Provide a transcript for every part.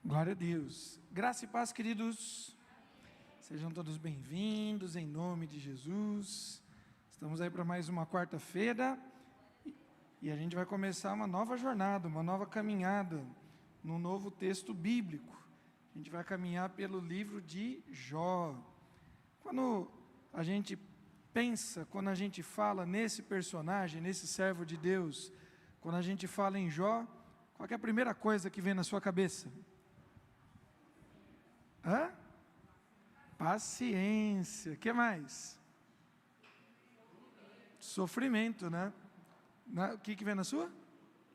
Glória a Deus. Graça e paz, queridos. Sejam todos bem-vindos em nome de Jesus. Estamos aí para mais uma quarta-feira e a gente vai começar uma nova jornada, uma nova caminhada num novo texto bíblico. A gente vai caminhar pelo livro de Jó. Quando a gente pensa, quando a gente fala nesse personagem, nesse servo de Deus, quando a gente fala em Jó, qual é a primeira coisa que vem na sua cabeça? Paciência. O que mais? Sofrimento, né? O que vem na sua?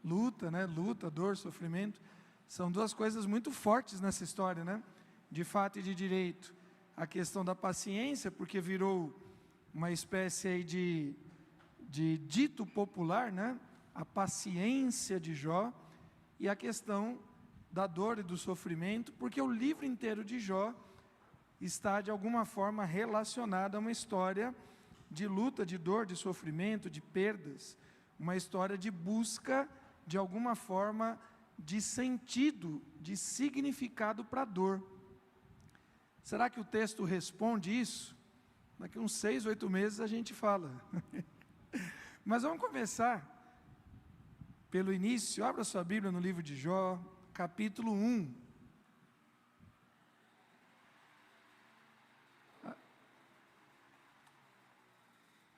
Luta, né? Luta, dor, sofrimento. São duas coisas muito fortes nessa história, né? De fato e de direito. A questão da paciência, porque virou uma espécie aí de dito popular, né? A paciência de Jó. E a questão da dor e do sofrimento, porque o livro inteiro de Jó está de alguma forma relacionado a uma história de luta, de dor, de sofrimento, de perdas, uma história de busca de alguma forma de sentido, de significado para a dor. Será que o texto responde isso? Daqui uns 6, 8 meses a gente fala. Mas vamos começar pelo início. Abra sua Bíblia no livro de Jó, capítulo 1.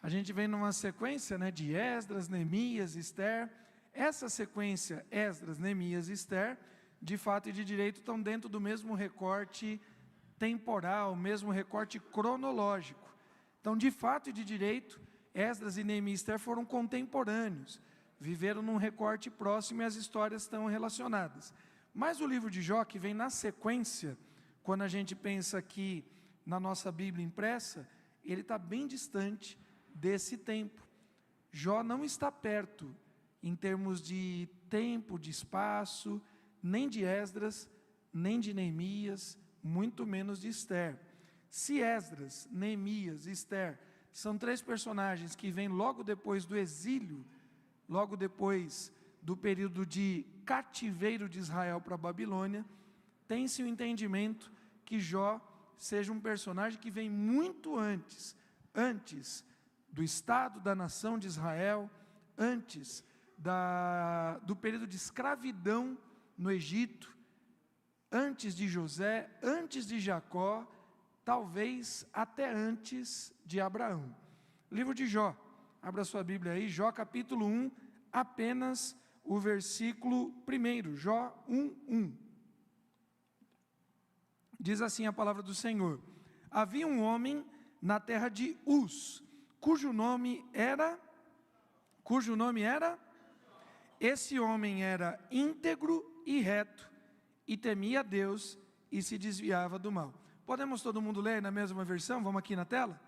A gente vem numa sequência, né, de Esdras, Neemias, Ester. Essa sequência, Esdras, Neemias e Ester, de fato e de direito, estão dentro do mesmo recorte temporal, mesmo recorte cronológico. Então, de fato e de direito, Esdras e Neemias e Ester foram contemporâneos, viveram num recorte próximo e as histórias estão relacionadas. Mas o livro de Jó, que vem na sequência, quando a gente pensa aqui na nossa Bíblia impressa, ele está bem distante desse tempo. Jó não está perto em termos de tempo, de espaço, nem de Esdras, nem de Neemias, muito menos de Ester. Se Esdras, Neemias e Ester são três personagens que vêm logo depois do exílio, logo depois do período de cativeiro de Israel para a Babilônia, tem-se o entendimento que Jó seja um personagem que vem muito antes do Estado, da nação de Israel, antes do período de escravidão no Egito, antes de José, antes de Jacó, talvez até antes de Abraão. Livro de Jó, abra sua Bíblia aí, Jó capítulo 1, apenas o versículo 1, Jó 1:1. Diz assim a palavra do Senhor: havia um homem na terra de Uz, cujo nome era, esse homem era íntegro e reto, e temia a Deus, e se desviava do mal. Podemos todo mundo ler na mesma versão? Vamos aqui na tela?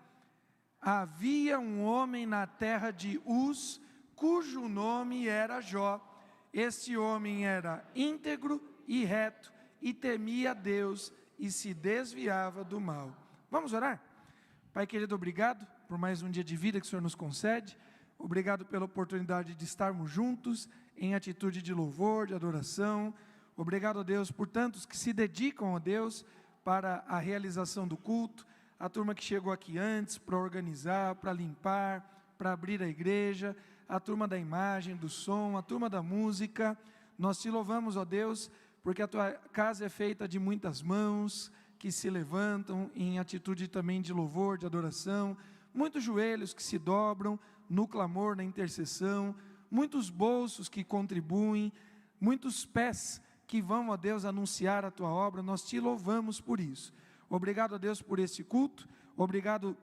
Havia um homem na terra de Uz, cujo nome era Jó. Esse homem era íntegro e reto, e temia a Deus, e se desviava do mal. Vamos orar? Pai querido, obrigado por mais um dia de vida que o Senhor nos concede. Obrigado pela oportunidade de estarmos juntos em atitude de louvor, de adoração. Obrigado a Deus por tantos que se dedicam a Deus para a realização do culto. A turma que chegou aqui antes para organizar, para limpar, para abrir a igreja, a turma da imagem, do som, a turma da música. Nós te louvamos, ó Deus, porque a tua casa é feita de muitas mãos que se levantam em atitude também de louvor, de adoração, muitos joelhos que se dobram no clamor, na intercessão, muitos bolsos que contribuem, muitos pés que vão, ó Deus, anunciar a tua obra. Nós te louvamos por isso. Obrigado a Deus por esse culto, obrigado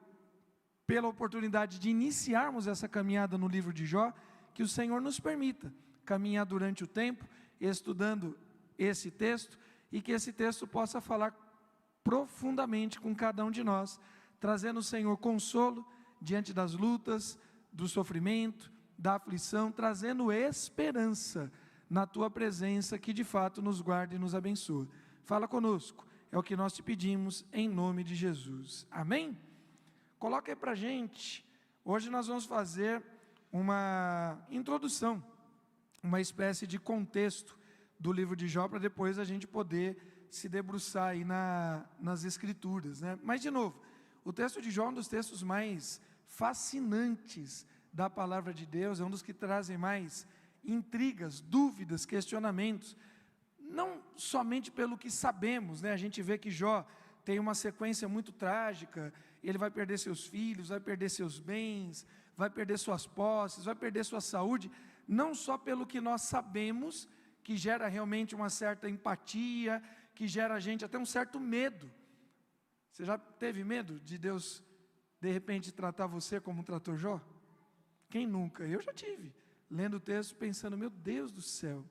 pela oportunidade de iniciarmos essa caminhada no livro de Jó, que o Senhor nos permita caminhar durante o tempo, estudando esse texto, e que esse texto possa falar profundamente com cada um de nós, trazendo, Senhor, consolo diante das lutas, do sofrimento, da aflição, trazendo esperança na tua presença, que de fato nos guarda e nos abençoa. Fala conosco, é o que nós te pedimos em nome de Jesus, amém? Coloca aí para a gente. Hoje nós vamos fazer uma introdução, uma espécie de contexto do livro de Jó, para depois a gente poder se debruçar aí nas Escrituras, né? Mas, de novo, o texto de Jó é um dos textos mais fascinantes da palavra de Deus, é um dos que trazem mais intrigas, dúvidas, questionamentos, não somente pelo que sabemos, né? A gente vê que Jó tem uma sequência muito trágica, ele vai perder seus filhos, vai perder seus bens, vai perder suas posses, vai perder sua saúde, não só pelo que nós sabemos, que gera realmente uma certa empatia, que gera a gente até um certo medo. Você já teve medo de Deus, de repente, tratar você como tratou Jó? Quem nunca? Eu já tive, lendo o texto, pensando, meu Deus do céu.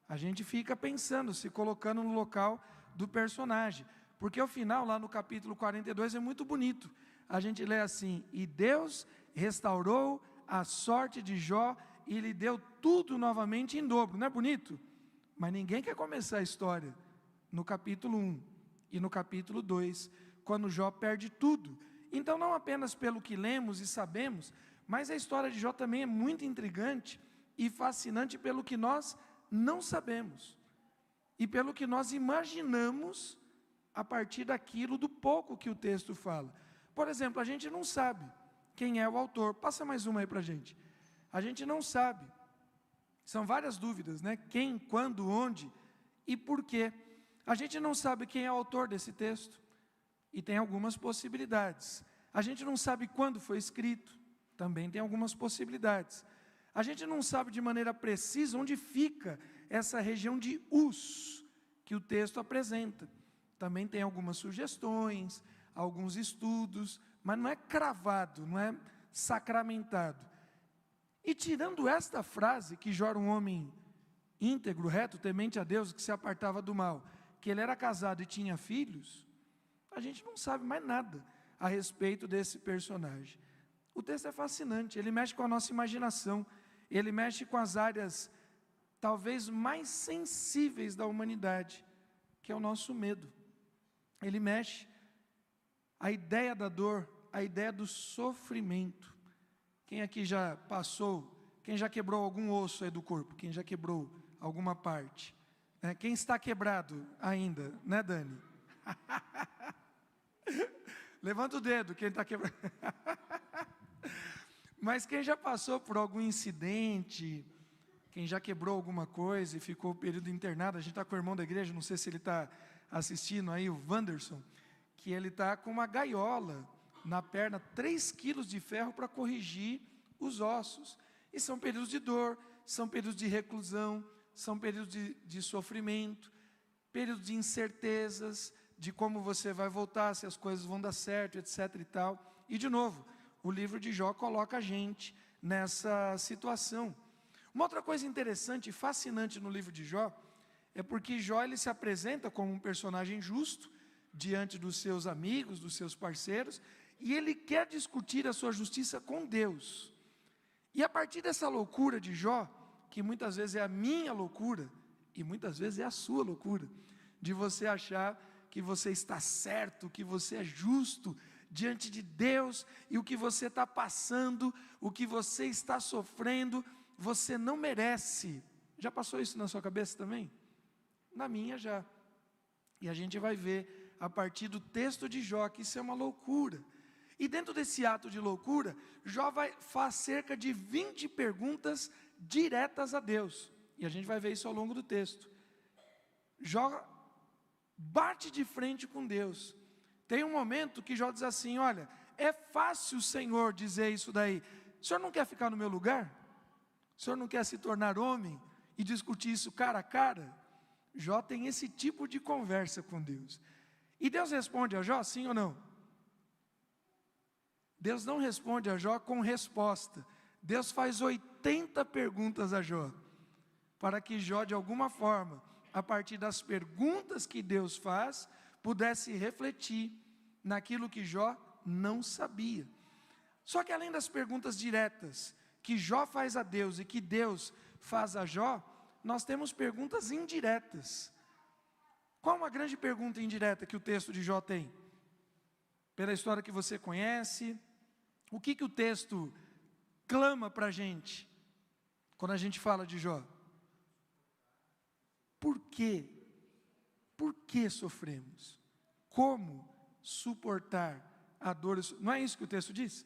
A gente fica pensando, se colocando no local do personagem, porque ao final, lá no capítulo 42, é muito bonito. A gente lê assim: e Deus restaurou a sorte de Jó e lhe deu tudo novamente em dobro. Não é bonito? Mas ninguém quer começar a história no capítulo 1 e no capítulo 2, quando Jó perde tudo. Então, não apenas pelo que lemos e sabemos, mas a história de Jó também é muito intrigante e fascinante pelo que nós não sabemos e pelo que nós imaginamos a partir daquilo, do pouco que o texto fala. Por exemplo, a gente não sabe quem é o autor. Passa mais uma aí para a gente. A gente não sabe. São várias dúvidas, né? Quem, quando, onde e por quê. A gente não sabe quem é o autor desse texto. E tem algumas possibilidades. A gente não sabe quando foi escrito. Também tem algumas possibilidades. A gente não sabe de maneira precisa onde fica essa região de Uz, que o texto apresenta. Também tem algumas sugestões, alguns estudos, mas não é cravado, não é sacramentado. E tirando esta frase, que Jó era um homem íntegro, reto, temente a Deus, que se apartava do mal, que ele era casado e tinha filhos, a gente não sabe mais nada a respeito desse personagem. O texto é fascinante, ele mexe com a nossa imaginação, ele mexe com as áreas talvez mais sensíveis da humanidade, que é o nosso medo. Ele mexe a ideia da dor, a ideia do sofrimento. Quem aqui já passou, quem já quebrou algum osso aí do corpo, quem já quebrou alguma parte? Quem está quebrado ainda, né, Dani? Levanta o dedo, quem está quebrado. Mas quem já passou por algum incidente, quem já quebrou alguma coisa e ficou um período internado, a gente está com o irmão da igreja, não sei se ele está assistindo aí, o Wanderson, que ele está com uma gaiola na perna, 3 quilos de ferro para corrigir os ossos. E são períodos de dor, são períodos de reclusão, são períodos de sofrimento, períodos de incertezas, de como você vai voltar, se as coisas vão dar certo, etc. e tal. E de novo, o livro de Jó coloca a gente nessa situação. Uma outra coisa interessante e fascinante no livro de Jó, é porque Jó ele se apresenta como um personagem justo, diante dos seus amigos, dos seus parceiros, e ele quer discutir a sua justiça com Deus. E a partir dessa loucura de Jó, que muitas vezes é a minha loucura, e muitas vezes é a sua loucura, de você achar que você está certo, que você é justo diante de Deus, e o que você está passando, o que você está sofrendo, você não merece. Já passou isso na sua cabeça também? Na minha já. E a gente vai ver, a partir do texto de Jó, que isso é uma loucura. E dentro desse ato de loucura, Jó faz cerca de 20 perguntas diretas a Deus. E a gente vai ver isso ao longo do texto. Jó bate de frente com Deus. Tem um momento que Jó diz assim: olha, é fácil, Senhor, dizer isso daí. O Senhor não quer ficar no meu lugar? O Senhor não quer se tornar homem e discutir isso cara a cara? Jó tem esse tipo de conversa com Deus. E Deus responde a Jó, sim ou não? Deus não responde a Jó com resposta. Deus faz 80 perguntas a Jó, para que Jó, de alguma forma, a partir das perguntas que Deus faz, pudesse refletir naquilo que Jó não sabia. Só que além das perguntas diretas que Jó faz a Deus e que Deus faz a Jó, nós temos perguntas indiretas. Qual uma grande pergunta indireta que o texto de Jó tem? Pela história que você conhece, o que o texto clama para a gente, quando a gente fala de Jó? por quê? Por que sofremos? Como suportar a dor? Não é isso que o texto diz?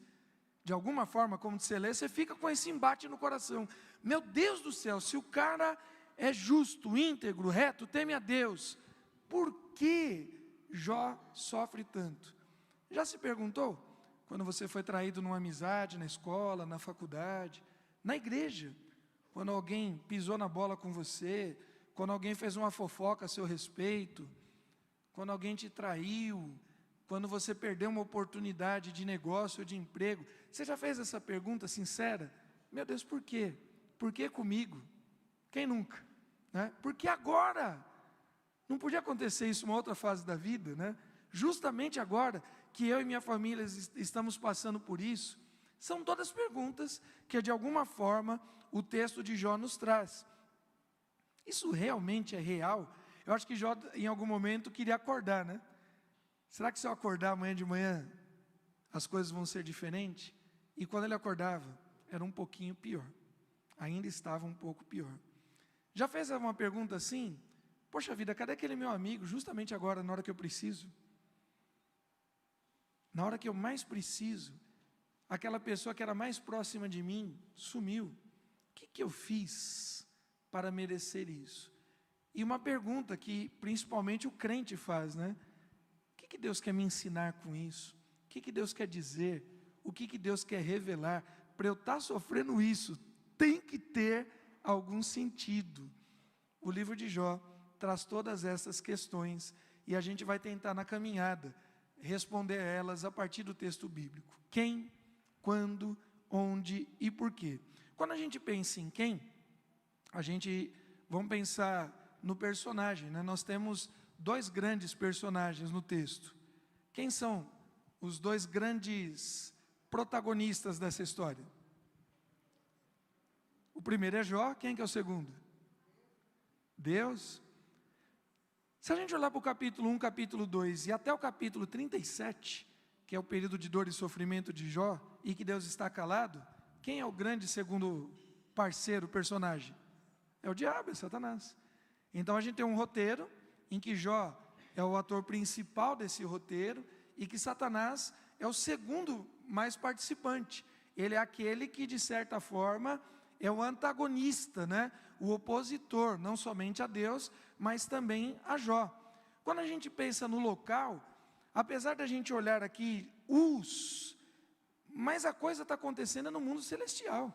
De alguma forma, como você lê, você fica com esse embate no coração. Meu Deus do céu, se o cara é justo, íntegro, reto, teme a Deus, por que Jó sofre tanto? Já se perguntou? Quando você foi traído numa amizade, na escola, na faculdade, na igreja, quando alguém pisou na bola com você, quando alguém fez uma fofoca a seu respeito, quando alguém te traiu, quando você perdeu uma oportunidade de negócio ou de emprego, você já fez essa pergunta sincera? Meu Deus, por quê? Por que comigo? Quem nunca? Né? Por que agora? Não podia acontecer isso em uma outra fase da vida, né? Justamente agora que eu e minha família estamos passando por isso. São todas perguntas que de alguma forma o texto de Jó nos traz. Isso realmente é real? Eu acho que Jó em algum momento queria acordar, né? Será que se eu acordar amanhã de manhã, as coisas vão ser diferentes? E quando ele acordava, era um pouquinho pior. Ainda estava um pouco pior. Já fez uma pergunta assim? Poxa vida, cadê aquele meu amigo, justamente agora, na hora que eu preciso? Na hora que eu mais preciso, aquela pessoa que era mais próxima de mim, sumiu. O que eu fiz para merecer isso? E uma pergunta que principalmente o crente faz, né? O que Deus quer me ensinar com isso? O que Deus quer dizer? O que Deus quer revelar? Para eu estar sofrendo isso, tem que ter algum sentido. O livro de Jó traz todas essas questões e a gente vai tentar na caminhada responder a elas a partir do texto bíblico. Quem, quando, onde e por quê? Quando a gente pensa em quem, vamos pensar no personagem, né? Nós temos dois grandes personagens no texto. Quem são os dois grandes protagonistas dessa história? O primeiro é Jó, quem que é o segundo? Deus. Se a gente olhar para o capítulo 1, capítulo 2 e até o capítulo 37, que é o período de dor e sofrimento de Jó, e que Deus está calado, quem é o grande segundo parceiro, personagem? É o diabo, é Satanás. Então a gente tem um roteiro em que Jó é o ator principal desse roteiro e que Satanás é o segundo mais participante. Ele é aquele que, de certa forma, é o antagonista, né? O opositor, não somente a Deus, mas também a Jó. Quando a gente pensa no local, apesar da gente olhar aqui mas a coisa está acontecendo no mundo celestial.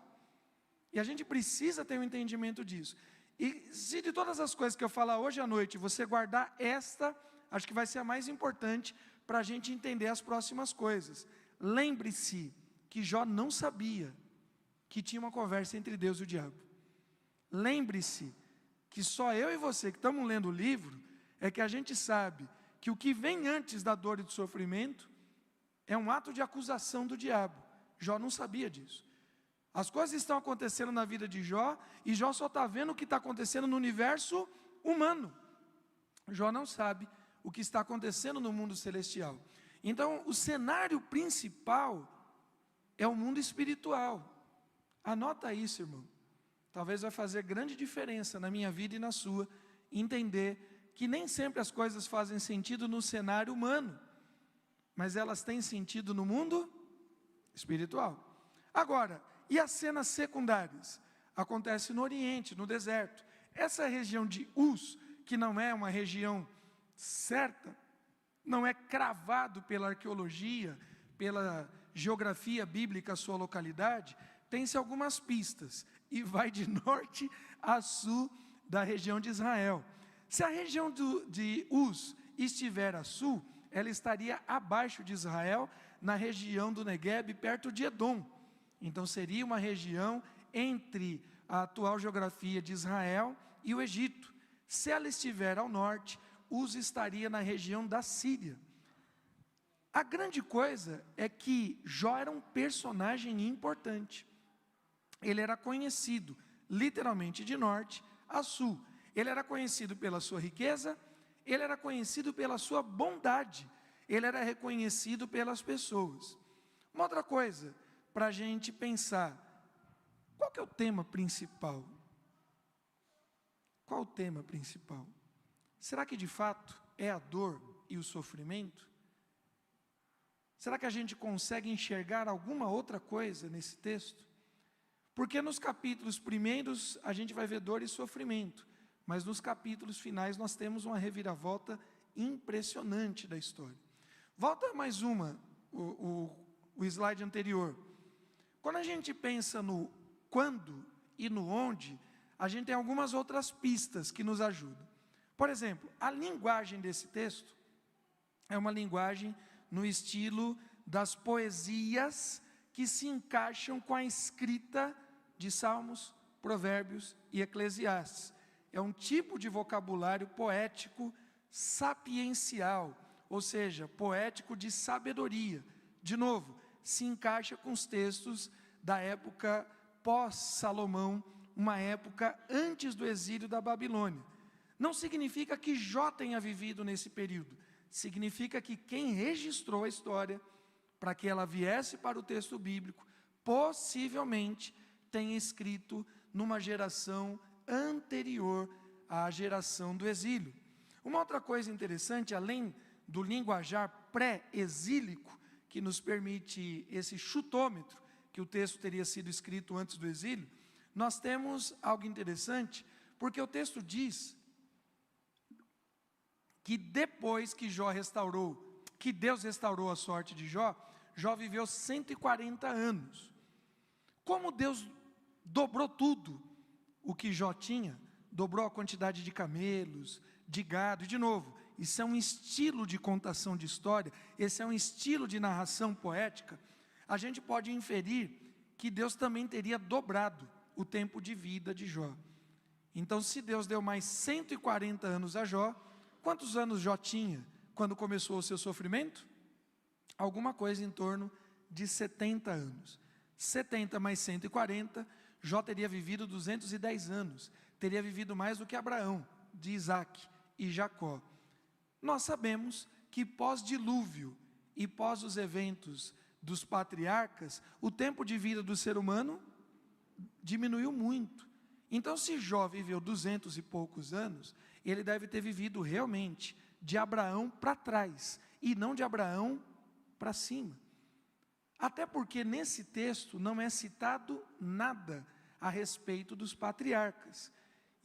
E a gente precisa ter um entendimento disso. E se de todas as coisas que eu falar hoje à noite, você guardar esta, acho que vai ser a mais importante para a gente entender as próximas coisas. Lembre-se que Jó não sabia que tinha uma conversa entre Deus e o diabo. Lembre-se que só eu e você que estamos lendo o livro, é que a gente sabe que o que vem antes da dor e do sofrimento é um ato de acusação do diabo. Jó não sabia disso. As coisas estão acontecendo na vida de Jó, e Jó só está vendo o que está acontecendo no universo humano. Jó não sabe o que está acontecendo no mundo celestial. Então, o cenário principal é o mundo espiritual. Anota isso, irmão. Talvez vai fazer grande diferença na minha vida e na sua, entender que nem sempre as coisas fazem sentido no cenário humano, mas elas têm sentido no mundo espiritual. Agora, e as cenas secundárias? Acontece no Oriente, no deserto. Essa região de Uz, que não é uma região certa, não é cravado pela arqueologia, pela geografia bíblica a sua localidade, tem-se algumas pistas, e vai de norte a sul da região de Israel. Se a região de Uz estiver a sul, ela estaria abaixo de Israel, na região do Negueb, perto de Edom. Então seria uma região entre a atual geografia de Israel e o Egito. Se ela estiver ao norte, Uz estaria na região da Síria. A grande coisa é que Jó era um personagem importante. Ele era conhecido literalmente de norte a sul. Ele era conhecido pela sua riqueza, ele era conhecido pela sua bondade, ele era reconhecido pelas pessoas. Uma outra coisa para a gente pensar, qual que é o tema principal? qual o tema principal? Será que de fato é a dor e o sofrimento? Será que a gente consegue enxergar alguma outra coisa nesse texto? Porque nos capítulos primeiros a gente vai ver dor e sofrimento, mas nos capítulos finais nós temos uma reviravolta impressionante da história. Volta mais o slide anterior. Quando a gente pensa no quando e no onde, a gente tem algumas outras pistas que nos ajudam. Por exemplo, a linguagem desse texto é uma linguagem no estilo das poesias que se encaixam com a escrita de Salmos, Provérbios e Eclesiastes. É um tipo de vocabulário poético sapiencial, ou seja, poético de sabedoria. De novo, se encaixa com os textos da época pós-Salomão, uma época antes do exílio da Babilônia. Não significa que Jó tenha vivido nesse período, significa que quem registrou a história, para que ela viesse para o texto bíblico, possivelmente tenha escrito numa geração anterior à geração do exílio. Uma outra coisa interessante, além do linguajar pré-exílico, que nos permite esse chutômetro, que o texto teria sido escrito antes do exílio, nós temos algo interessante, porque o texto diz que depois que Deus restaurou a sorte de Jó, Jó viveu 140 anos. Como Deus dobrou tudo o que Jó tinha, dobrou a quantidade de camelos, de gado, e de novo, isso é um estilo de contação de história, esse é um estilo de narração poética, a gente pode inferir que Deus também teria dobrado o tempo de vida de Jó. Então, se Deus deu mais 140 anos a Jó, quantos anos Jó tinha quando começou o seu sofrimento? Alguma coisa em torno de 70 anos. 70 mais 140, Jó teria vivido 210 anos. Teria vivido mais do que Abraão, de Isaac e Jacó. Nós sabemos que pós-dilúvio e pós os eventos dos patriarcas, o tempo de vida do ser humano diminuiu muito. Então, se Jó viveu 200 e poucos anos, ele deve ter vivido realmente de Abraão para trás, e não de Abraão para cima. Até porque nesse texto não é citado nada a respeito dos patriarcas.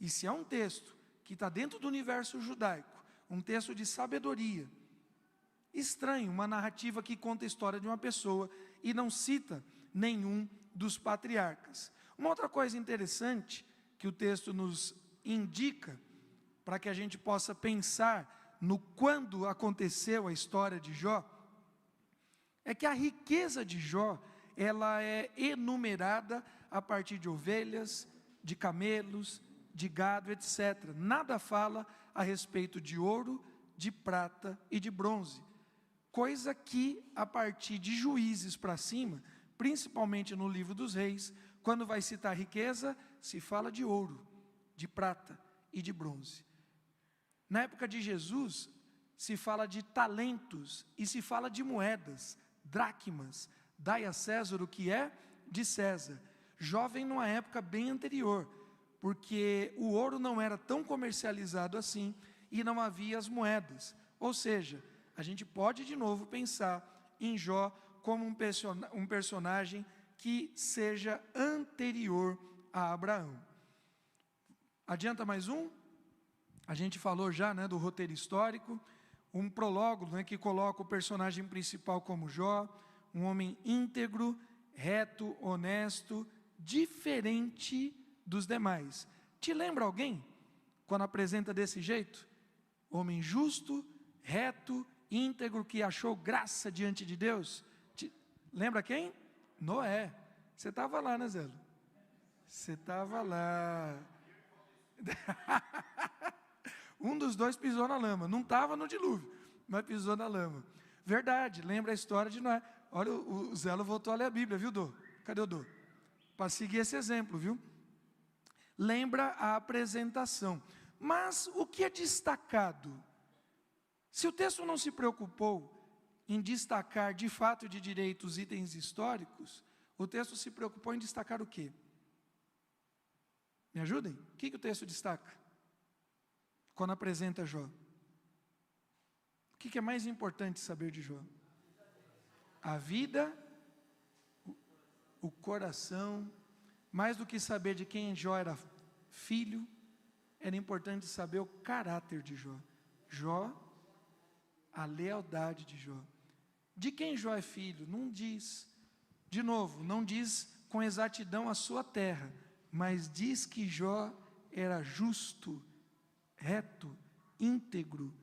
E se é um texto que está dentro do universo judaico, um texto de sabedoria, estranho, uma narrativa que conta a história de uma pessoa e não cita nenhum dos patriarcas. Uma outra coisa interessante que o texto nos indica, para que a gente possa pensar no quando aconteceu a história de Jó, é que a riqueza de Jó, ela é enumerada a partir de ovelhas, de camelos, de gado, etc. Nada fala a respeito de ouro, de prata e de bronze. Coisa que, a partir de Juízes para cima, principalmente no livro dos reis, quando vai citar riqueza, se fala de ouro, de prata e de bronze. Na época de Jesus, se fala de talentos e se fala de moedas, dracmas, dai a César o que é de César. Jó vem numa época bem anterior, porque o ouro não era tão comercializado assim e não havia as moedas. Ou seja, a gente pode de novo pensar em Jó como um personagem que seja anterior a Abraão. Adianta mais um? A gente falou já, do roteiro histórico, um prólogo, que coloca o personagem principal como Jó, um homem íntegro, reto, honesto, diferente dos demais. Te lembra alguém, quando apresenta desse jeito? Homem justo, reto, íntegro, que achou graça diante de Deus. Lembra quem? Noé. Você estava lá, né, Zelo? Você estava lá. Um dos dois pisou na lama. Não estava no dilúvio, mas pisou na lama. Verdade, lembra a história de Noé. Olha, o Zelo voltou a ler a Bíblia, viu, Dô? Cadê o Dô? Para seguir esse exemplo, viu? Lembra a apresentação. Mas o que é destacado? Se o texto não se preocupou em destacar de fato e de direito os itens históricos, o texto se preocupou em destacar o quê? Me ajudem? O que o texto destaca? quando apresenta Jó? O que é mais importante saber de Jó? A vida, o coração. Mais do que saber de quem Jó era filho, era importante saber o caráter de Jó. Jó, a lealdade de Jó. De quem Jó é filho? Não diz. De novo, não diz com exatidão a sua terra, mas diz que Jó era justo, reto, íntegro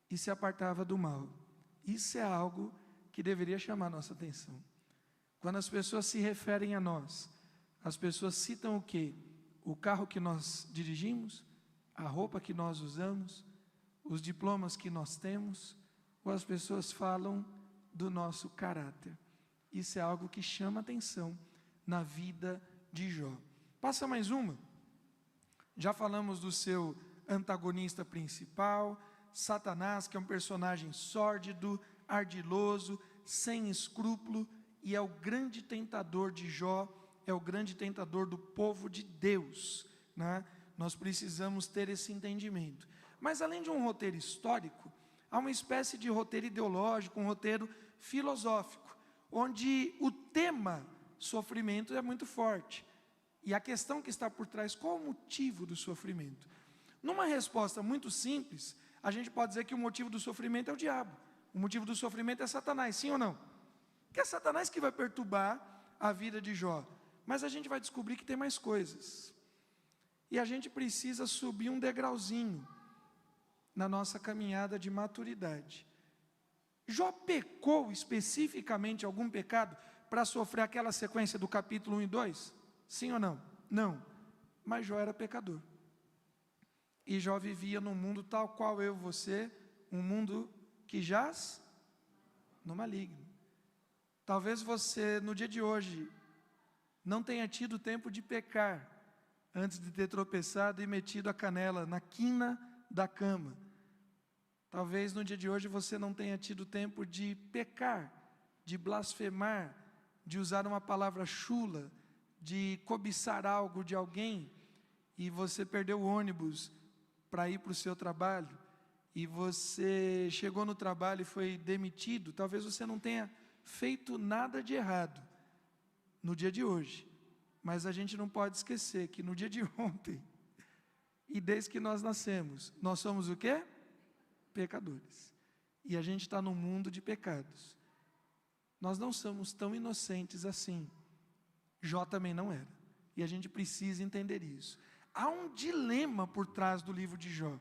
e se apartava do mal. Isso é algo que deveria chamar nossa atenção. Quando as pessoas se referem a nós, as pessoas citam o quê? O carro que nós dirigimos, a roupa que nós usamos, os diplomas que nós temos, ou as pessoas falam do nosso caráter. Isso é algo que chama atenção na vida de Jó. Passa mais uma. Já falamos do seu antagonista principal, Satanás, que é um personagem sórdido, ardiloso, sem escrúpulo, e é o grande tentador de Jó, é o grande tentador do povo de Deus, né? Nós precisamos ter esse entendimento. Mas além de um roteiro histórico, há uma espécie de roteiro ideológico, um roteiro filosófico, onde o tema sofrimento é muito forte. E a questão que está por trás, qual o motivo do sofrimento? Numa resposta muito simples, a gente pode dizer que o motivo do sofrimento é o diabo. O motivo do sofrimento é Satanás, sim ou não? Que é Satanás que vai perturbar a vida de Jó. Mas a gente vai descobrir que tem mais coisas. E a gente precisa subir um degrauzinho na nossa caminhada de maturidade. Jó pecou especificamente algum pecado para sofrer aquela sequência do capítulo 1 e 2? Sim ou não? Não. Mas Jó era pecador. E Jó vivia num mundo tal qual eu e você, um mundo que jaz no maligno. Talvez você, no dia de hoje, não tenha tido tempo de pecar, antes de ter tropeçado e metido a canela na quina da cama. Talvez no dia de hoje você não tenha tido tempo de pecar, de blasfemar, de usar uma palavra chula, de cobiçar algo de alguém, e você perdeu o ônibus para ir para o seu trabalho, e você chegou no trabalho e foi demitido. Talvez você não tenha feito nada de errado no dia de hoje, mas a gente não pode esquecer que no dia de ontem, e desde que nós nascemos, nós somos o quê? Pecadores. E a gente está num mundo de pecados. Nós não somos tão inocentes assim. Jó também não era. E a gente precisa entender isso. Há um dilema por trás do livro de Jó.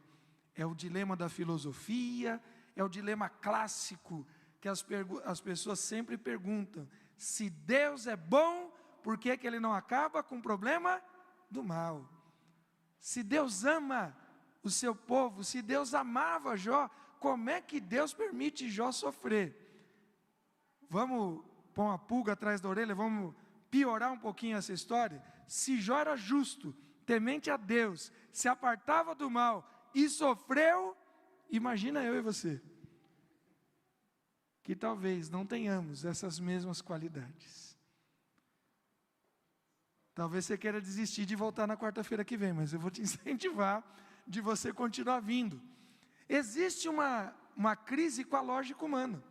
É o dilema da filosofia, é o dilema clássico, que as pessoas sempre perguntam: se Deus é bom, por que Ele não acaba com o problema do mal? Se Deus ama o seu povo, se Deus amava Jó, como é que Deus permite Jó sofrer? Vamos pôr uma pulga atrás da orelha, vamos piorar um pouquinho essa história? Se Jó era justo, temente a Deus, se apartava do mal e sofreu, imagina eu e você, que talvez não tenhamos essas mesmas qualidades. Talvez você queira desistir de voltar na quarta-feira que vem, mas eu vou te incentivar de você continuar vindo. Existe uma crise com a lógica humana.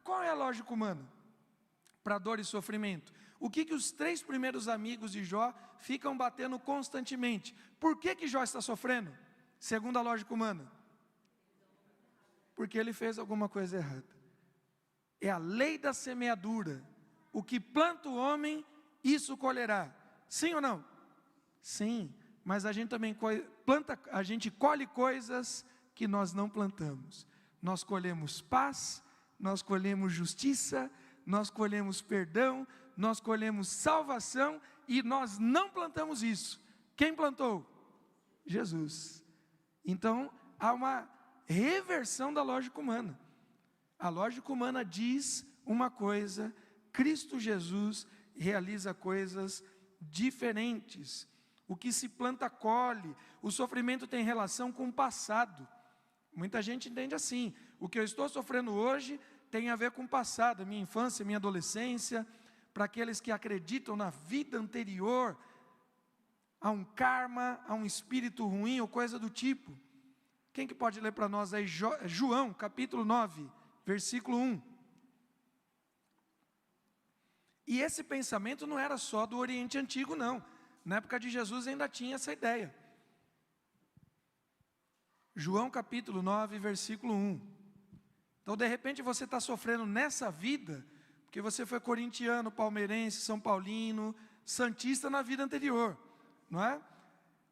Qual é a lógica humana para dor e sofrimento? O que os 3 primeiros amigos de Jó ficam batendo constantemente? Por que Jó está sofrendo? Segundo a lógica humana, porque ele fez alguma coisa errada. É a lei da semeadura. O que planta o homem, isso colherá. Sim ou não? Sim, mas a gente também colhe coisas que nós não plantamos. Nós colhemos paz, nós colhemos justiça, nós colhemos perdão, nós colhemos salvação, e nós não plantamos isso. Quem plantou? Jesus. Então, há uma reversão da lógica humana. A lógica humana diz uma coisa, Cristo Jesus realiza coisas diferentes. O que se planta, colhe. O sofrimento tem relação com o passado. Muita gente entende assim: o que eu estou sofrendo hoje tem a ver com o passado, minha infância, minha adolescência. Para aqueles que acreditam na vida anterior, a um karma, a um espírito ruim ou coisa do tipo. Quem que pode ler para nós aí? João, capítulo 9, versículo 1. E esse pensamento não era só do Oriente Antigo, não. Na época de Jesus ainda tinha essa ideia. João capítulo 9, versículo 1. Então, de repente, você está sofrendo nessa vida, porque você foi corintiano, palmeirense, são paulino, santista na vida anterior, não é?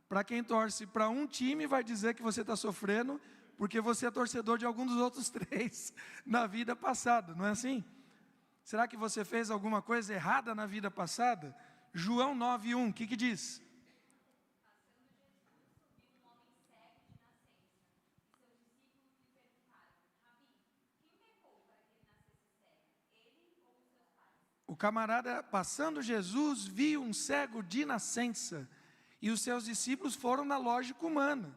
Para quem torce para um time, vai dizer que você está sofrendo, porque você é torcedor de algum dos outros 3 na vida passada, não é assim? Será que você fez alguma coisa errada na vida passada? João 9:1, o que diz? O camarada, passando Jesus, viu um cego de nascença, e os seus discípulos foram na lógica humana,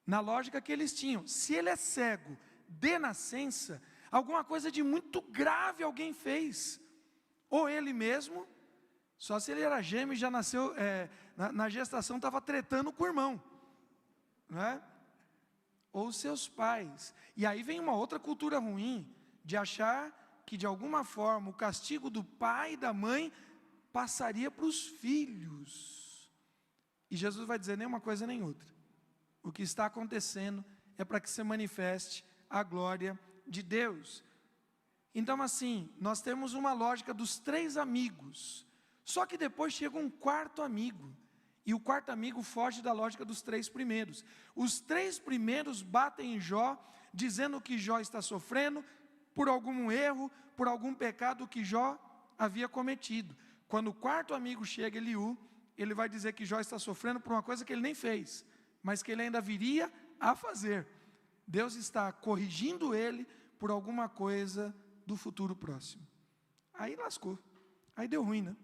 na lógica que eles tinham. Se ele é cego de nascença, alguma coisa de muito grave alguém fez, ou ele mesmo, só se ele era gêmeo e já nasceu, na gestação estava tretando com o irmão, não é? Ou seus pais. E aí vem uma outra cultura ruim, de achar que de alguma forma o castigo do pai e da mãe passaria para os filhos. E Jesus vai dizer nem uma coisa nem outra. O que está acontecendo é para que se manifeste a glória de Deus. Então assim, nós temos uma lógica dos 3 amigos, só que depois chega um 4º amigo, e o 4º amigo foge da lógica dos 3 primeiros. Os 3 primeiros batem em Jó, dizendo que Jó está sofrendo por algum erro, por algum pecado que Jó havia cometido. Quando o 4º amigo chega, Eliú, ele vai dizer que Jó está sofrendo por uma coisa que ele nem fez, mas que ele ainda viria a fazer. Deus está corrigindo ele por alguma coisa do futuro próximo. Aí lascou, aí deu ruim, né?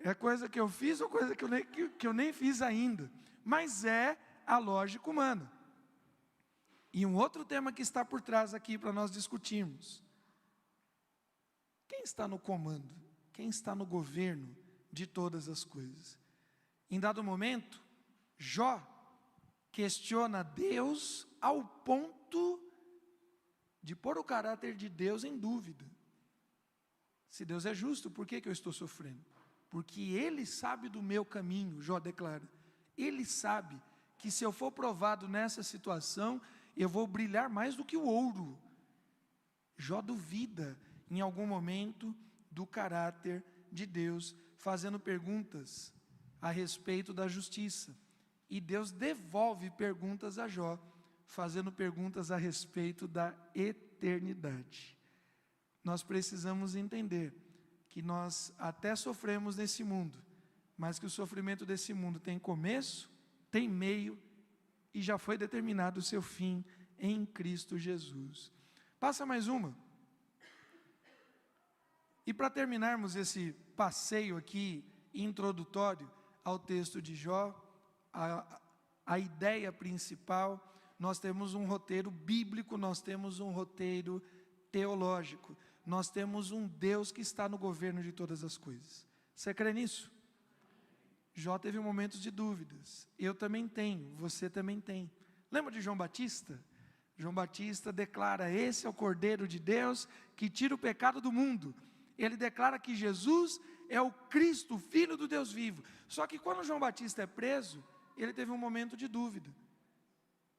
É coisa que eu fiz ou coisa que eu nem fiz ainda, mas é a lógica humana. E um outro tema que está por trás aqui para nós discutirmos: quem está no comando? Quem está no governo de todas as coisas? Em dado momento, Jó questiona Deus ao ponto de pôr o caráter de Deus em dúvida. Se Deus é justo, por que eu estou sofrendo? Porque Ele sabe do meu caminho, Jó declara. Ele sabe que se eu for provado nessa situação, eu vou brilhar mais do que o ouro. Jó duvida, em algum momento, do caráter de Deus, fazendo perguntas a respeito da justiça. E Deus devolve perguntas a Jó, fazendo perguntas a respeito da eternidade. Nós precisamos entender que nós até sofremos nesse mundo, mas que o sofrimento desse mundo tem começo, tem meio, e já foi determinado o seu fim em Cristo Jesus. Passa mais uma. E para terminarmos esse passeio aqui, introdutório ao texto de Jó, a ideia principal, nós temos um roteiro bíblico, nós temos um roteiro teológico, nós temos um Deus que está no governo de todas as coisas. Você crê nisso? Jó teve momentos de dúvidas, eu também tenho, você também tem. Lembra de João Batista? João Batista declara: esse é o Cordeiro de Deus que tira o pecado do mundo. Ele declara que Jesus é o Cristo, Filho do Deus vivo. Só que quando João Batista é preso, ele teve um momento de dúvida.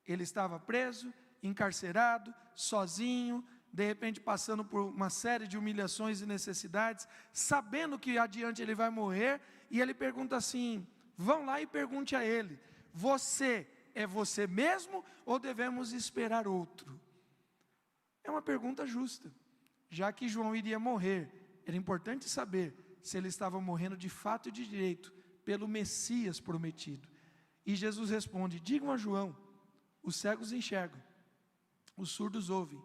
Ele estava preso, encarcerado, sozinho, de repente passando por uma série de humilhações e necessidades, sabendo que adiante ele vai morrer, e ele pergunta assim: vão lá e pergunte a ele, você é você mesmo ou devemos esperar outro? É uma pergunta justa, já que João iria morrer, era importante saber se ele estava morrendo de fato e de direito, pelo Messias prometido. E Jesus responde: digam a João, os cegos enxergam, os surdos ouvem,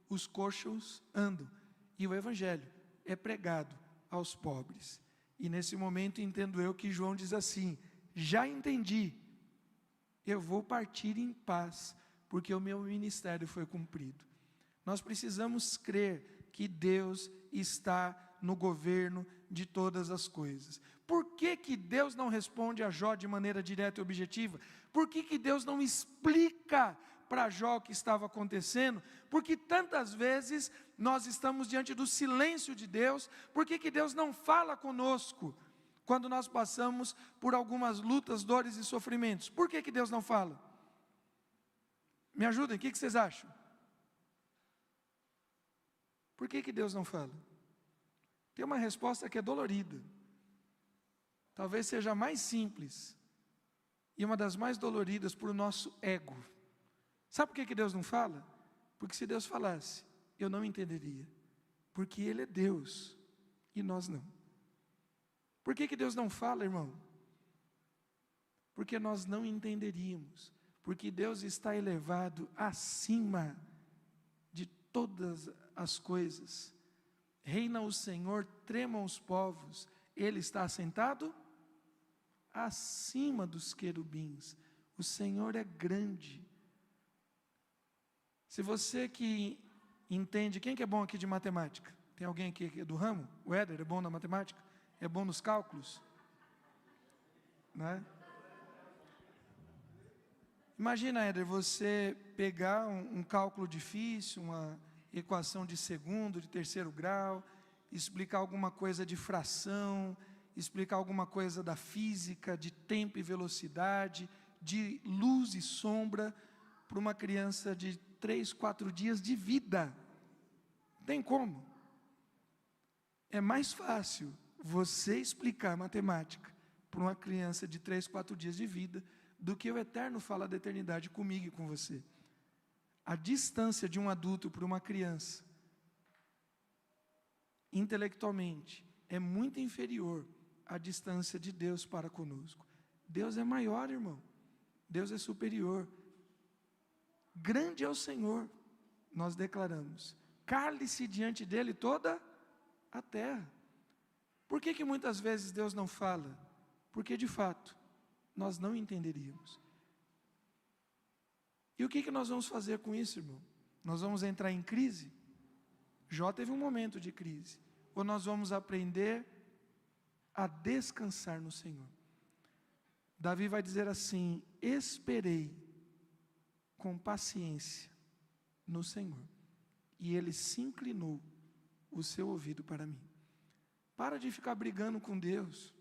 os coxos andam, e o evangelho é pregado aos pobres. E nesse momento entendo eu que João diz assim: já entendi, eu vou partir em paz, porque o meu ministério foi cumprido. Nós precisamos crer que Deus está no governo de todas as coisas. Por que Deus não responde a Jó de maneira direta e objetiva? Por que Deus não explica para Jó o que estava acontecendo? Porque tantas vezes nós estamos diante do silêncio de Deus. Por que Deus não fala conosco quando nós passamos por algumas lutas, dores e sofrimentos? Por que Deus não fala? Me ajudem, o que vocês acham? Por que Deus não fala? Tem uma resposta que é dolorida. Talvez seja a mais simples e uma das mais doloridas para o nosso ego. Sabe por que Deus não fala? Porque se Deus falasse, eu não entenderia. Porque Ele é Deus e nós não. Por que Deus não fala, irmão? Porque nós não entenderíamos. Porque Deus está elevado acima de todas as coisas. Reina o Senhor, tremam os povos. Ele está assentado acima dos querubins. O Senhor é grande. Se você que entende, quem que é bom aqui de matemática? Tem alguém aqui que é do ramo? O Éder é bom na matemática? É bom nos cálculos? Né? Imagina, Éder, você pegar um cálculo difícil, uma equação de segundo, de terceiro grau, explicar alguma coisa de fração, explicar alguma coisa da física, de tempo e velocidade, de luz e sombra, para uma criança de 3, 4 dias de vida. Tem como? É mais fácil você explicar matemática para uma criança de 3, 4 dias de vida, do que o Eterno falar da eternidade comigo e com você. A distância de um adulto para uma criança, intelectualmente, é muito inferior à distância de Deus para conosco. Deus é maior, irmão. Deus é superior. Grande é o Senhor, nós declaramos. Cale-se diante dele toda a terra. Por que muitas vezes Deus não fala? Porque de fato, nós não entenderíamos. E o que nós vamos fazer com isso, irmão? Nós vamos entrar em crise? Jó teve um momento de crise. Ou nós vamos aprender a descansar no Senhor? Davi vai dizer assim: esperei com paciência no Senhor, e Ele se inclinou o seu ouvido para mim. Para de ficar brigando com Deus.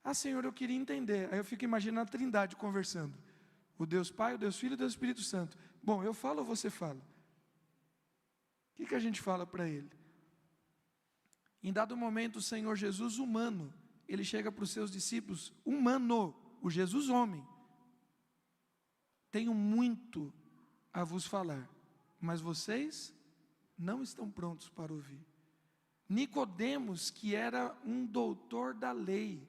Ah, Senhor, eu queria entender. Aí eu fico imaginando a Trindade conversando. O Deus Pai, o Deus Filho e o Deus Espírito Santo. Bom, eu falo ou você fala? O que a gente fala para Ele? Em dado momento, o Senhor Jesus humano, Ele chega para os seus discípulos, humano, o Jesus homem. Tenho muito a vos falar, mas vocês não estão prontos para ouvir. Nicodemos, que era um doutor da lei,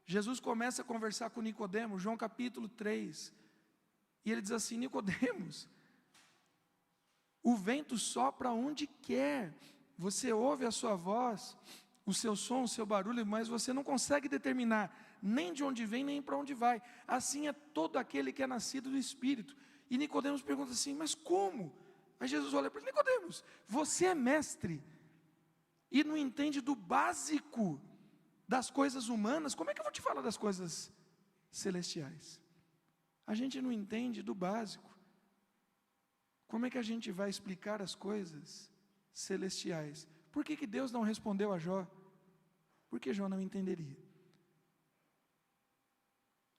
Jesus começa a conversar com Nicodemos, João capítulo 3, e ele diz assim: Nicodemos, o vento sopra onde quer, você ouve a sua voz, o seu som, o seu barulho, mas você não consegue determinar nem de onde vem, nem para onde vai. Assim é todo aquele que é nascido do Espírito. E Nicodemos pergunta assim: mas como? Aí Jesus olha para ele: Nicodemos, você é mestre e não entende do básico das coisas humanas, como é que eu vou te falar das coisas celestiais? A gente não entende do básico. Como é que a gente vai explicar as coisas celestiais? Por que Deus não respondeu a Jó? Porque Jó não entenderia.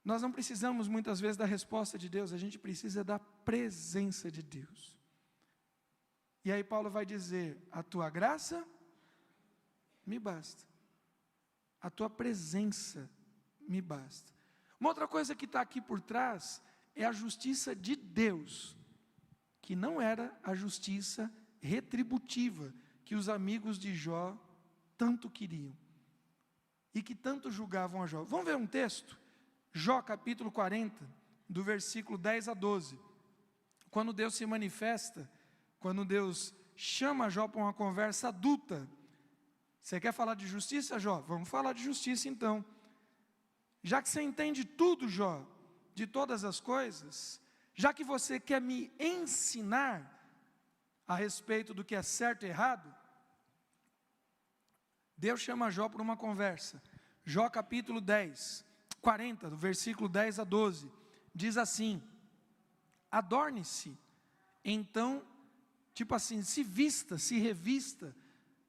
Nós não precisamos muitas vezes da resposta de Deus, a gente precisa da presença de Deus. E aí Paulo vai dizer: a tua graça me basta. A tua presença me basta. Uma outra coisa que está aqui por trás é a justiça de Deus, que não era a justiça retributiva que os amigos de Jó tanto queriam e que tanto julgavam a Jó. Vamos ver um texto? Jó capítulo 40, do versículo 10 a 12. Quando Deus se manifesta, quando Deus chama Jó para uma conversa adulta. Você quer falar de justiça, Jó? Vamos falar de justiça então. Já que você entende tudo, Jó, de todas as coisas, já que você quer me ensinar a respeito do que é certo e errado, Deus chama Jó para uma conversa. Jó capítulo 10, 40, do versículo 10 a 12, diz assim: adorne-se, então, tipo assim, se vista, se revista,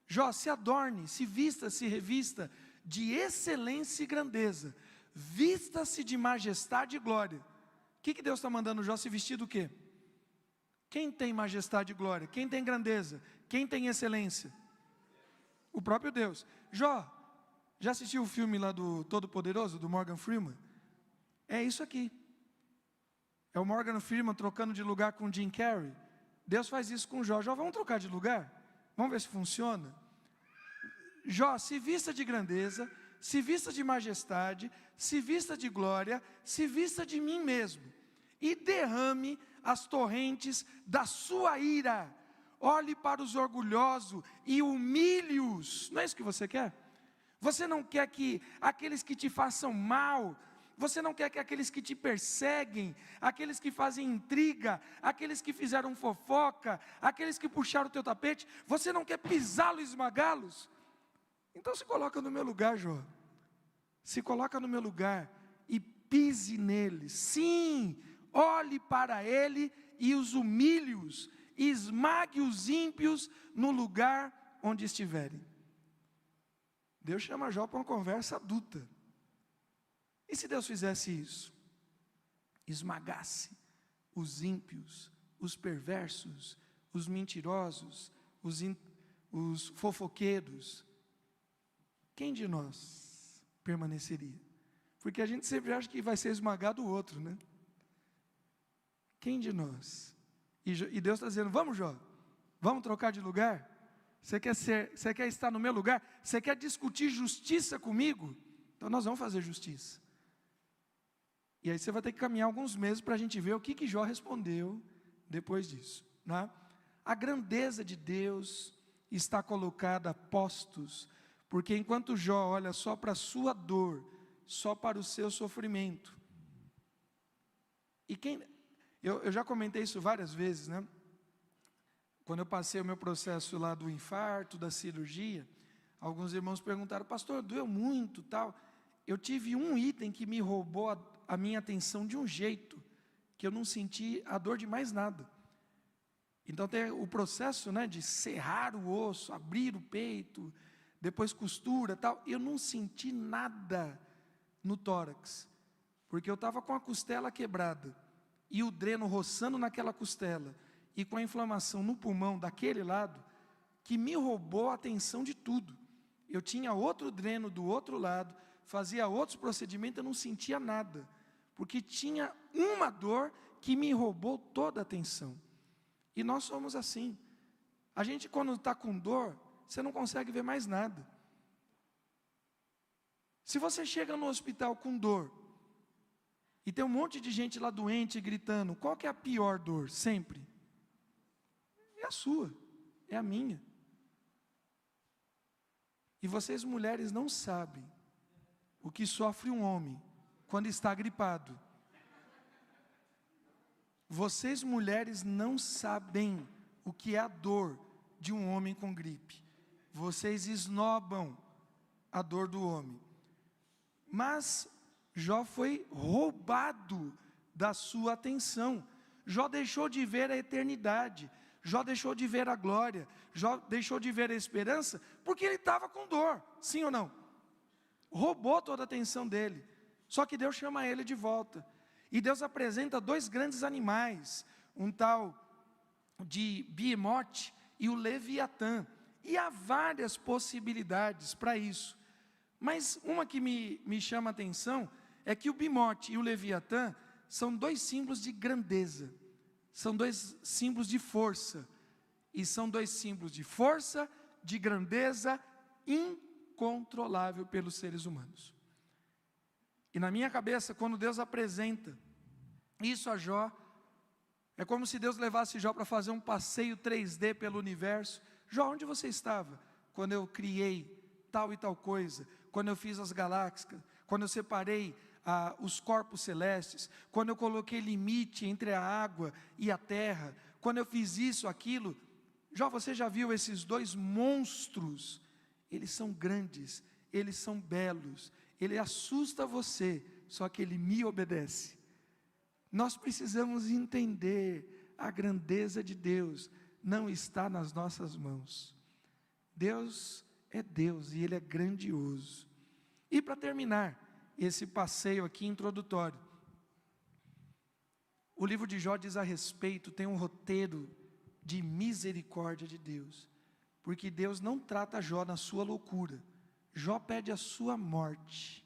Jó, se adorne, se vista, se revista de excelência e grandeza, vista-se de majestade e glória. O que Deus está mandando Jó se vestir do quê? Quem tem majestade e glória? Quem tem grandeza? Quem tem excelência? O próprio Deus. Jó, já assistiu o filme lá do Todo-Poderoso, do Morgan Freeman? É isso aqui. É o Morgan Freeman trocando de lugar com o Jim Carrey. Deus faz isso com Jó. Jó, vamos trocar de lugar? Vamos ver se funciona? Jó, se vista de grandeza, se vista de majestade, se vista de glória, se vista de mim mesmo, e derrame as torrentes da sua ira. Olhe para os orgulhosos e humilhe-os. Não é isso que você quer? Você não quer que aqueles que te façam mal, você não quer que aqueles que te perseguem, aqueles que fazem intriga, aqueles que fizeram fofoca, aqueles que puxaram o teu tapete, você não quer pisá-los e esmagá-los? Então se coloca no meu lugar, Jó. Se coloca no meu lugar e pise neles. Sim, olhe para ele e os humilhe-os, esmague os ímpios no lugar onde estiverem. Deus chama Jó para uma conversa adulta. E se Deus fizesse isso? Esmagasse os ímpios, os perversos, os mentirosos, os fofoqueiros, quem de nós permaneceria? Porque a gente sempre acha que vai ser esmagado o outro, né? Quem de nós? E Deus está dizendo, vamos Jó, vamos trocar de lugar? Você quer estar no meu lugar? Você quer discutir justiça comigo? Então nós vamos fazer justiça. E aí você vai ter que caminhar alguns meses para a gente ver o que Jó respondeu depois disso, né? A grandeza de Deus está colocada a postos, porque enquanto Jó olha só para a sua dor, só para o seu sofrimento, e eu já comentei isso várias vezes, né? Quando eu passei o meu processo lá do infarto, da cirurgia, alguns irmãos perguntaram, pastor, doeu muito, tal. Eu tive um item que me roubou a minha atenção de um jeito, que eu não senti a dor de mais nada. Então tem o processo, né, de serrar o osso, abrir o peito, depois costura, tal. Eu não senti nada no tórax, porque eu estava com a costela quebrada, e o dreno roçando naquela costela, e com a inflamação no pulmão daquele lado, que me roubou a atenção de tudo. Eu tinha outro dreno do outro lado, fazia outros procedimentos, eu não sentia nada, porque tinha uma dor que me roubou toda a atenção. E nós somos assim. A gente quando está com dor, você não consegue ver mais nada. Se você chega no hospital com dor, e tem um monte de gente lá doente gritando, qual que é a pior dor? Sempre. É a sua, é a minha. E vocês mulheres não sabem o que sofre um homem quando está gripado. Vocês mulheres não sabem o que é a dor de um homem com gripe. Vocês esnobam a dor do homem. Mas Jó foi roubado da sua atenção. Jó deixou de ver a eternidade. Jó deixou de ver a glória. Jó deixou de ver a esperança, porque ele estava com dor, sim ou não? Roubou toda a atenção dele. Só que Deus chama ele de volta. E Deus apresenta dois grandes animais, um tal de Behemoth e o Leviatã. E há várias possibilidades para isso. Mas uma que me chama a atenção é que o Behemoth e o Leviatã são dois símbolos de grandeza. São dois símbolos de força. E são dois símbolos de força, de grandeza, incontrolável pelos seres humanos. E na minha cabeça, quando Deus apresenta isso a Jó, é como se Deus levasse Jó para fazer um passeio 3D pelo universo. Jó, onde você estava quando eu criei tal e tal coisa? Quando eu fiz as galáxias, quando eu separei os corpos celestes, quando eu coloquei limite entre a água e a terra, quando eu fiz isso, aquilo. Jó, você já viu esses dois monstros? Eles são grandes, eles são belos, ele assusta você, só que ele me obedece. Nós precisamos entender a grandeza de Deus, não está nas nossas mãos. Deus é Deus e Ele é grandioso. E para terminar esse passeio aqui introdutório, o livro de Jó diz a respeito, tem um roteiro de misericórdia de Deus, porque Deus não trata Jó na sua loucura. Jó pede a sua morte.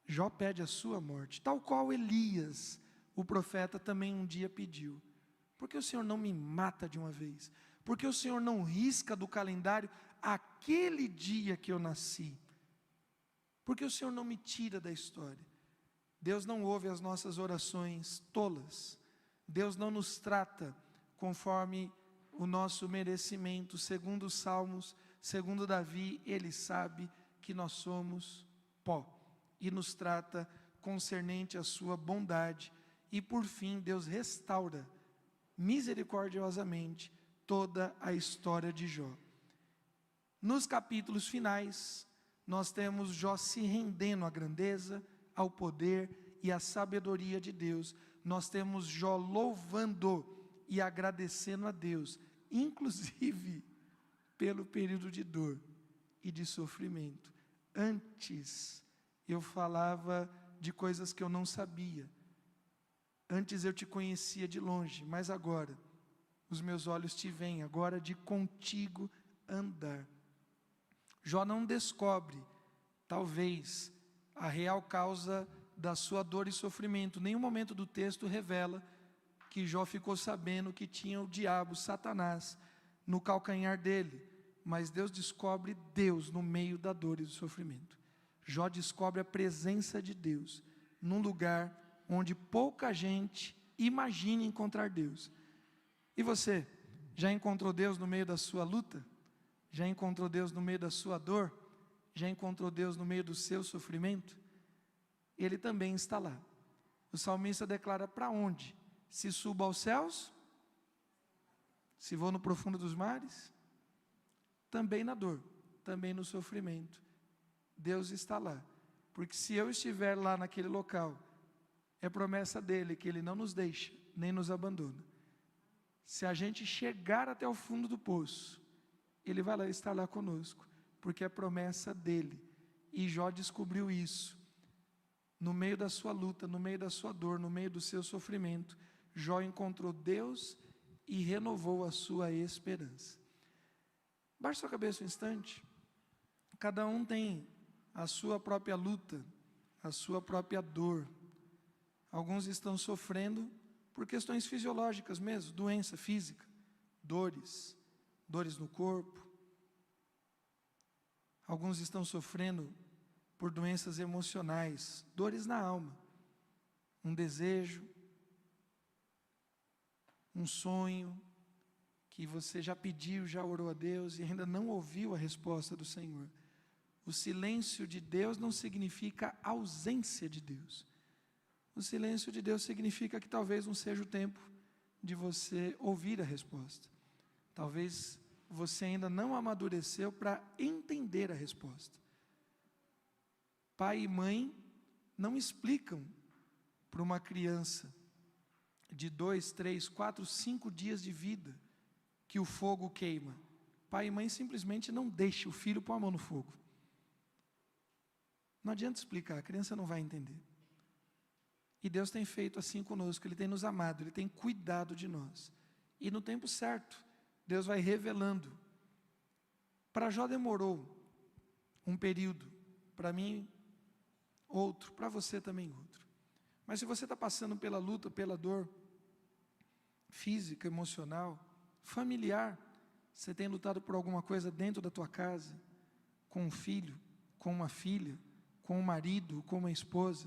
Jó pede a sua morte, tal qual Elias, o profeta, também um dia pediu. Por que o Senhor não me mata de uma vez? Por que o Senhor não risca do calendário aquele dia que eu nasci? Por que o Senhor não me tira da história? Deus não ouve as nossas orações tolas. Deus não nos trata conforme o nosso merecimento. Segundo os Salmos, segundo Davi, Ele sabe que nós somos pó e nos trata concernente à sua bondade. E por fim, Deus restaura misericordiosamente toda a história de Jó. Nos capítulos finais, nós temos Jó se rendendo à grandeza, ao poder e à sabedoria de Deus. Nós temos Jó louvando e agradecendo a Deus, inclusive pelo período de dor e de sofrimento. Antes eu falava de coisas que eu não sabia. Antes eu te conhecia de longe, mas agora os meus olhos te veem, agora de contigo andar. Jó não descobre, talvez, a real causa da sua dor e sofrimento. Nenhum momento do texto revela que Jó ficou sabendo que tinha o diabo, Satanás, no calcanhar dele. Mas Deus descobre Deus no meio da dor e do sofrimento. Jó descobre a presença de Deus num lugar onde pouca gente imagina encontrar Deus. E você, já encontrou Deus no meio da sua luta? Já encontrou Deus no meio da sua dor? Já encontrou Deus no meio do seu sofrimento? Ele também está lá. O salmista declara: para onde? Se subo aos céus? Se vou no profundo dos mares? Também na dor, também no sofrimento, Deus está lá. Porque se eu estiver lá naquele local, é promessa dele que Ele não nos deixa, nem nos abandona. Se a gente chegar até o fundo do poço, Ele vai lá estar lá conosco, porque é promessa dele. E Jó descobriu isso. No meio da sua luta, no meio da sua dor, no meio do seu sofrimento, Jó encontrou Deus e renovou a sua esperança. Baixe sua cabeça um instante. Cada um tem a sua própria luta, a sua própria dor. Alguns estão sofrendo por questões fisiológicas mesmo, doença física, dores no corpo. Alguns estão sofrendo por doenças emocionais, dores na alma, um desejo, um sonho que você já pediu, já orou a Deus e ainda não ouviu a resposta do Senhor. O silêncio de Deus não significa ausência de Deus. O silêncio de Deus significa que talvez não seja o tempo de você ouvir a resposta. Talvez você ainda não amadureceu para entender a resposta. Pai e mãe não explicam para uma criança de 2, 3, 4, 5 dias de vida que o fogo queima. Pai e mãe simplesmente não deixam o filho pôr a mão no fogo. Não adianta explicar, a criança não vai entender. E Deus tem feito assim conosco, Ele tem nos amado, Ele tem cuidado de nós. E no tempo certo, Deus vai revelando. Para Jó demorou um período, para mim outro, para você também outro. Mas se você está passando pela luta, pela dor física, emocional, familiar, você tem lutado por alguma coisa dentro da tua casa, com um filho, com uma filha, com um marido, com uma esposa,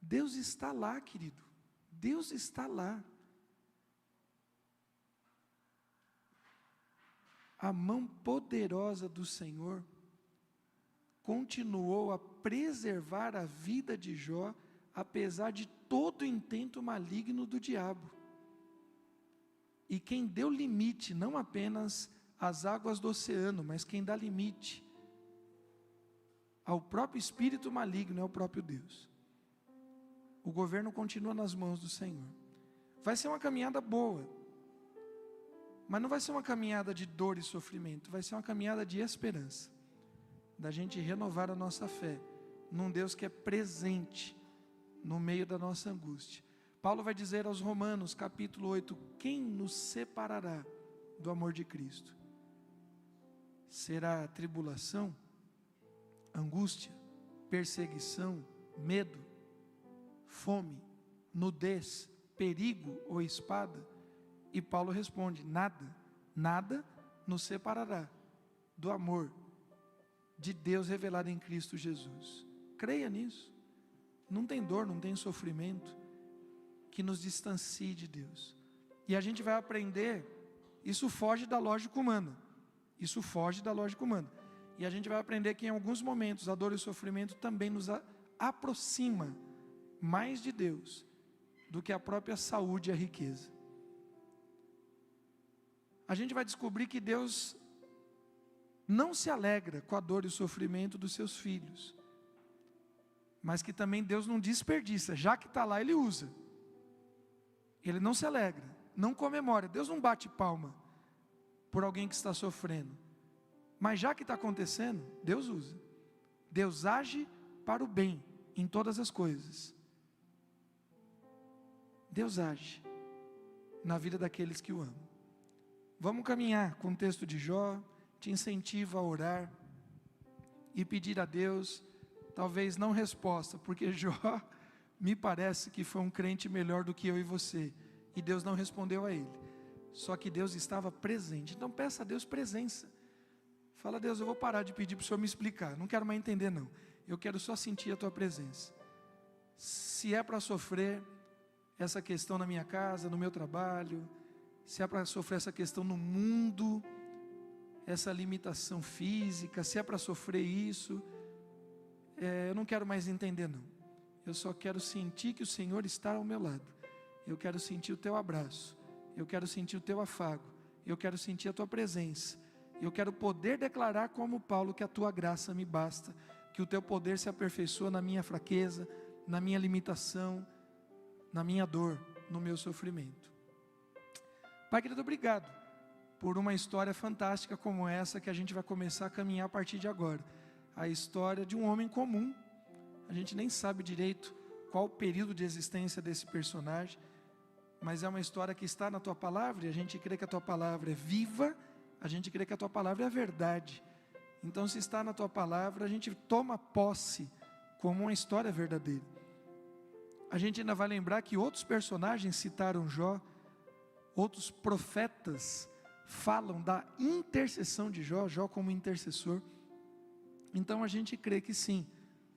Deus está lá, querido. Deus está lá. A mão poderosa do Senhor continuou a preservar a vida de Jó, apesar de todo o intento maligno do diabo. E quem deu limite, não apenas às águas do oceano, mas quem dá limite ao próprio espírito maligno, é o próprio Deus. O governo continua nas mãos do Senhor. Vai ser uma caminhada boa, mas não vai ser uma caminhada de dor e sofrimento, vai ser uma caminhada de esperança, da gente renovar a nossa fé num Deus que é presente no meio da nossa angústia. Paulo vai dizer aos Romanos, capítulo 8, quem nos separará do amor de Cristo? Será tribulação, angústia, perseguição, medo, fome, nudez, perigo ou espada? E Paulo responde, nada nos separará do amor de Deus revelado em Cristo Jesus. Creia nisso. Não tem dor, não tem sofrimento que nos distancie de Deus. E a gente vai aprender, isso foge da lógica humana. Isso foge da lógica humana. E a gente vai aprender que em alguns momentos a dor e o sofrimento também nos aproxima mais de Deus do que a própria saúde e a riqueza. A gente vai descobrir que Deus não se alegra com a dor e o sofrimento dos seus filhos, mas que também Deus não desperdiça, já que está lá Ele usa. Ele não se alegra, não comemora, Deus não bate palma por alguém que está sofrendo, mas já que está acontecendo, Deus usa. Deus age para o bem em todas as coisas. Deus age na vida daqueles que o amam. Vamos caminhar com o texto de Jó. Te incentivo a orar e pedir a Deus, talvez não resposta, porque Jó me parece que foi um crente melhor do que eu e você, e Deus não respondeu a ele, só que Deus estava presente. Então peça a Deus presença. Fala, Deus, eu vou parar de pedir para o Senhor me explicar, não quero mais entender não, eu quero só sentir a tua presença. Se é para sofrer essa questão na minha casa, no meu trabalho, se é para sofrer essa questão no mundo, essa limitação física, se é para sofrer isso, eu não quero mais entender não, eu só quero sentir que o Senhor está ao meu lado, eu quero sentir o teu abraço, eu quero sentir o teu afago, eu quero sentir a tua presença, eu quero poder declarar como Paulo que a tua graça me basta, que o teu poder se aperfeiçoa na minha fraqueza, na minha limitação, na minha dor, no meu sofrimento. Pai querido, obrigado por uma história fantástica como essa que a gente vai começar a caminhar a partir de agora. A história de um homem comum. A gente nem sabe direito qual o período de existência desse personagem, mas é uma história que está na tua palavra, e a gente crê que a tua palavra é viva, a gente crê que a tua palavra é a verdade. Então, se está na tua palavra, a gente toma posse como uma história verdadeira. A gente ainda vai lembrar que outros personagens citaram Jó, outros profetas falam da intercessão de Jó, Jó como intercessor. Então a gente crê que sim,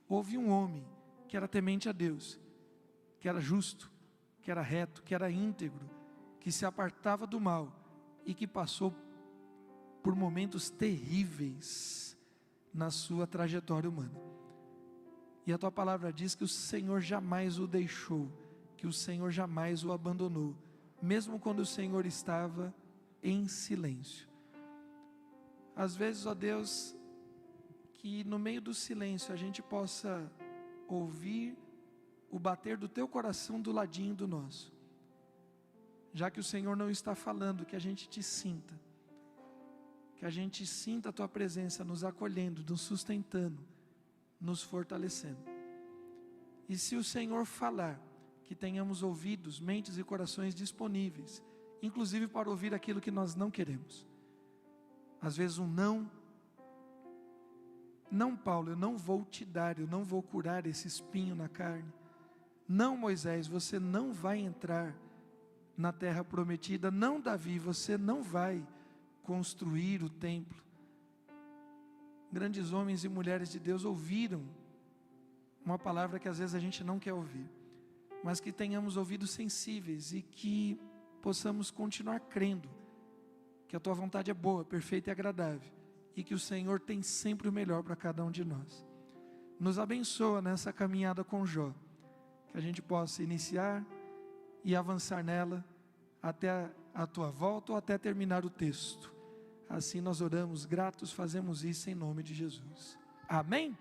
houve um homem que era temente a Deus, que era justo, que era reto, que era íntegro, que se apartava do mal e que passou por momentos terríveis na sua trajetória humana. E a tua palavra diz que o Senhor jamais o deixou, que o Senhor jamais o abandonou, mesmo quando o Senhor estava em silêncio. Às vezes, ó Deus, que no meio do silêncio a gente possa ouvir o bater do teu coração do ladinho do nosso. Já que o Senhor não está falando, que a gente te sinta, que a gente sinta a tua presença nos acolhendo, nos sustentando, nos fortalecendo. E se o Senhor falar, que tenhamos ouvidos, mentes e corações disponíveis, inclusive para ouvir aquilo que nós não queremos. Às vezes um não, Paulo, eu não vou te dar, eu não vou curar esse espinho na carne. Não, Moisés, você não vai entrar na terra prometida. Não, Davi, você não vai construir o templo. Grandes homens e mulheres de Deus ouviram uma palavra que às vezes a gente não quer ouvir, mas que tenhamos ouvidos sensíveis e que possamos continuar crendo que a tua vontade é boa, perfeita e agradável, e que o Senhor tem sempre o melhor para cada um de nós. Nos abençoa nessa caminhada com Jó, que a gente possa iniciar e avançar nela até a tua volta ou até terminar o texto. Assim nós oramos gratos, fazemos isso em nome de Jesus. Amém?